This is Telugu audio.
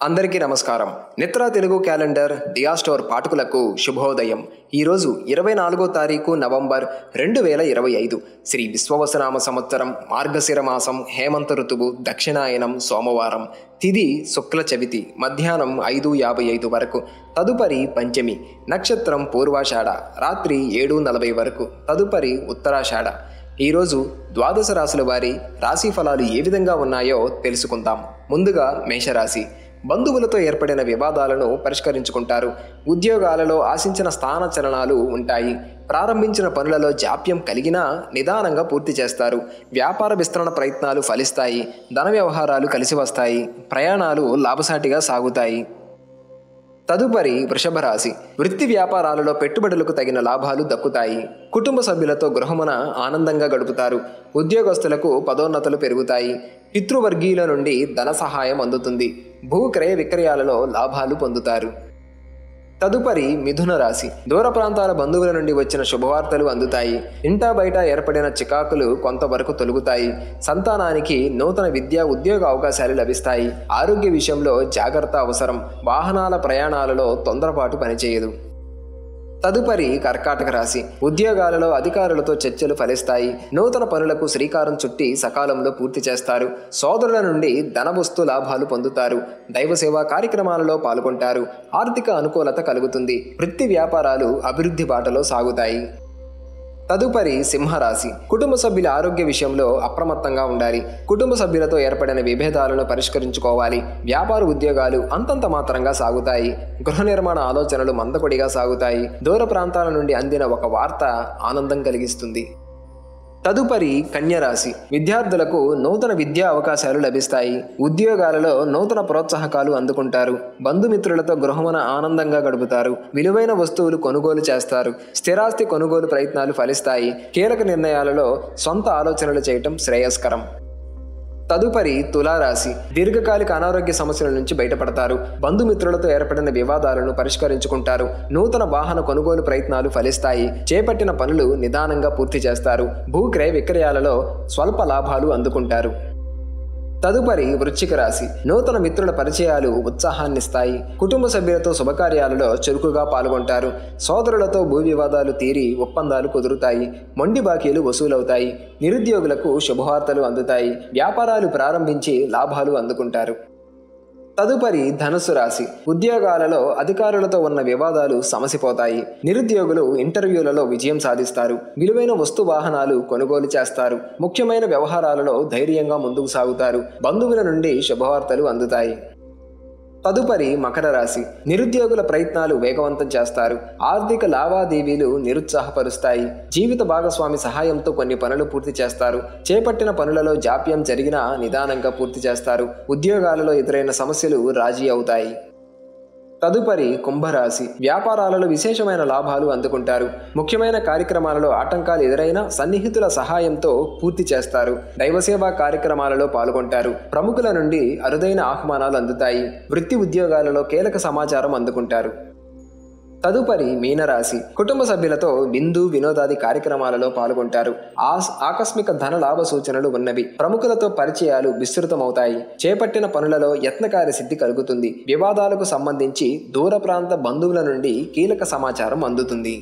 అందరికీ నమస్కారం. నిత్రా తెలుగు క్యాలెండర్ డియా స్టోర్ పాఠకులకు శుభోదయం. ఈరోజు 24వ తారీఖు నవంబర్ 2025 శ్రీ విశ్వవసనామ సంవత్సరం మార్గశిర మాసం హేమంత ఋతువు దక్షిణాయనం సోమవారం. తిథి శుక్ల చవితి మధ్యాహ్నం 5:55 వరకు. తదుపరి పంచమి. నక్షత్రం పూర్వాషాఢ రాత్రి 7:40 వరకు. తదుపరి ఉత్తరాషాఢ. ఈరోజు ద్వాదశ రాశుల వారి రాశి ఫలాలు ఏ విధంగా ఉన్నాయో తెలుసుకుందాం. ముందుగా మేషరాశి. బంధువులతో ఏర్పడిన వివాదాలను పరిష్కరించుకుంటారు. ఉద్యోగాలలో ఆశించిన స్థాన చలనాలు ఉంటాయి. ప్రారంభించిన పనులలో జాప్యం కలిగినా నిదానంగా పూర్తి చేస్తారు. వ్యాపార విస్తరణ ప్రయత్నాలు ఫలిస్తాయి. ధన వ్యవహారాలు కలిసి వస్తాయి. ప్రయాణాలు లాభసాటిగా సాగుతాయి. తదుపరి వృషభ రాశి. వృత్తి వ్యాపారాలలో పెట్టుబడులకు తగిన లాభాలు దక్కుతాయి. కుటుంబ సభ్యులతో గృహమున ఆనందంగా గడుపుతారు. ఉద్యోగస్తులకు పదోన్నతులు పెరుగుతాయి. పితృవర్గీయుల నుండి ధన సహాయం అందుతుంది. భూ క్రయ విక్రయాలలో లాభాలు పొందుతారు. తదుపరి మిథున రాశి. దూర ప్రాంతాల బంధువుల నుండి వచ్చిన శుభవార్తలు అందుతాయి. ఇంటా బయట ఏర్పడిన చికాకులు కొంతవరకు తొలగుతాయి. సంతానానికి నూతన విద్యా ఉద్యోగ అవకాశాలు లభిస్తాయి. ఆరోగ్య విషయంలో జాగ్రత్త అవసరం. వాహనాల ప్రయాణాలలో తొందరపాటు పనిచేయదు. తదుపరి కర్కాటక రాశి. ఉద్యోగాలలో అధికారులతో చర్చలు ఫలిస్తాయి. నూతన పనులకు శ్రీకారం చుట్టి సకాలంలో పూర్తి చేస్తారు. సోదరుల నుండి ధన వస్తు లాభాలు పొందుతారు. దైవ సేవా కార్యక్రమాలలో పాల్గొంటారు. ఆర్థిక అనుకూలత కలుగుతుంది. వృత్తి వ్యాపారాలు అభివృద్ధి బాటలో సాగుతాయి. తదుపరి సింహరాశి. కుటుంబ సభ్యుల ఆరోగ్య విషయంలో అప్రమత్తంగా ఉండాలి. కుటుంబ సభ్యులతో ఏర్పడిన విభేదాలను పరిష్కరించుకోవాలి. వ్యాపార ఉద్యోగాలు అంతంత మాత్రంగా సాగుతాయి. గృహ నిర్మాణ ఆలోచనలు మందకొడిగా సాగుతాయి. దూర ప్రాంతాల నుండి అందిన ఒక వార్త ఆనందం కలిగిస్తుంది. తదుపరి కన్యరాశి. విద్యార్థులకు నూతన విద్యా అవకాశాలు లభిస్తాయి. ఉద్యోగాలలో నూతన ప్రోత్సాహకాలు అందుకుంటారు. బంధుమిత్రులతో గృహమున ఆనందంగా గడుపుతారు. విలువైన వస్తువులు కొనుగోలు చేస్తారు. స్థిరాస్తి కొనుగోలు ప్రయత్నాలు ఫలిస్తాయి. కీలక నిర్ణయాలలో సొంత ఆలోచనలు చేయటం శ్రేయస్కరం. తదుపరి తులారాశి. దీర్ఘకాలిక అనారోగ్య సమస్యల నుంచి బయటపడతారు. బంధుమిత్రులతో ఏర్పడిన వివాదాలను పరిష్కరించుకుంటారు. నూతన వాహన కొనుగోలు ప్రయత్నాలు ఫలిస్తాయి. చేపట్టిన పనులు నిదానంగా పూర్తి చేస్తారు. భూ క్రయ విక్రయాలలో స్వల్ప లాభాలు అందుకుంటారు. తదుపరి వృశ్చిక రాశి. నూతన మిత్రుల పరిచయాలు ఉత్సాహాన్నిస్తాయి. కుటుంబ సభ్యులతో శుభకార్యాలలో చురుకుగా పాల్గొంటారు. సోదరులతో భూ వివాదాలు తీరి ఒప్పందాలు కుదురుతాయి. మొండి బాకీలు వసూలవుతాయి. నిరుద్యోగులకు శుభవార్తలు అందుతాయి. వ్యాపారాలు ప్రారంభించి లాభాలు అందుకుంటారు. తదుపరి ధనుసు రాశి. ఉద్యోగాలలో అధికారులతో ఉన్న వివాదాలు సమసిపోతాయి. నిరుద్యోగులు ఇంటర్వ్యూలలో విజయం సాధిస్తారు. విలువైన వస్తు వాహనాలు కొనుగోలు చేస్తారు. ముఖ్యమైన వ్యవహారాలలో ధైర్యంగా ముందుకు సాగుతారు. బంధువుల నుండి శుభవార్తలు అందుతాయి. తదుపరి మకర రాశి. నిరుద్యోగుల ప్రయత్నాలు వేగవంతం చేస్తారు. ఆర్థిక లావాదేవీలు నిరుత్సాహపరుస్తాయి. జీవిత భాగస్వామి సహాయంతో కొన్ని పనులు పూర్తి చేస్తారు. చేపట్టిన పనులలో జాప్యం జరిగినా నిదానంగా పూర్తి చేస్తారు. ఉద్యోగాలలో ఎదురైన సమస్యలు రాజీ అవుతాయి. తదుపరి కుంభరాశి. వ్యాపారాలలో విశేషమైన లాభాలు అందుకుంటారు. ముఖ్యమైన కార్యక్రమాలలో ఆటంకాలు ఎదురైనా సన్నిహితుల సహాయంతో పూర్తి చేస్తారు. దైవసేవా కార్యక్రమాలలో పాల్గొంటారు. ప్రముఖుల నుండి అరుదైన ఆహ్వానాలు అందుతాయి. వృత్తి ఉద్యోగాలలో కీలక సమాచారం అందుకుంటారు. తదుపరి మీనరాశి. కుటుంబ సభ్యులతో విందు వినోదాది కార్యక్రమాలలో పాల్గొంటారు. ఆకస్మిక ధన లాభ సూచనలు ఉన్నవి. ప్రముఖులతో పరిచయాలు విస్తృతమవుతాయి. చేపట్టిన పనులలో యత్నకార్య సిద్ధి కలుగుతుంది. వివాదాలకు సంబంధించి దూర ప్రాంత బంధువుల నుండి కీలక సమాచారం అందుతుంది.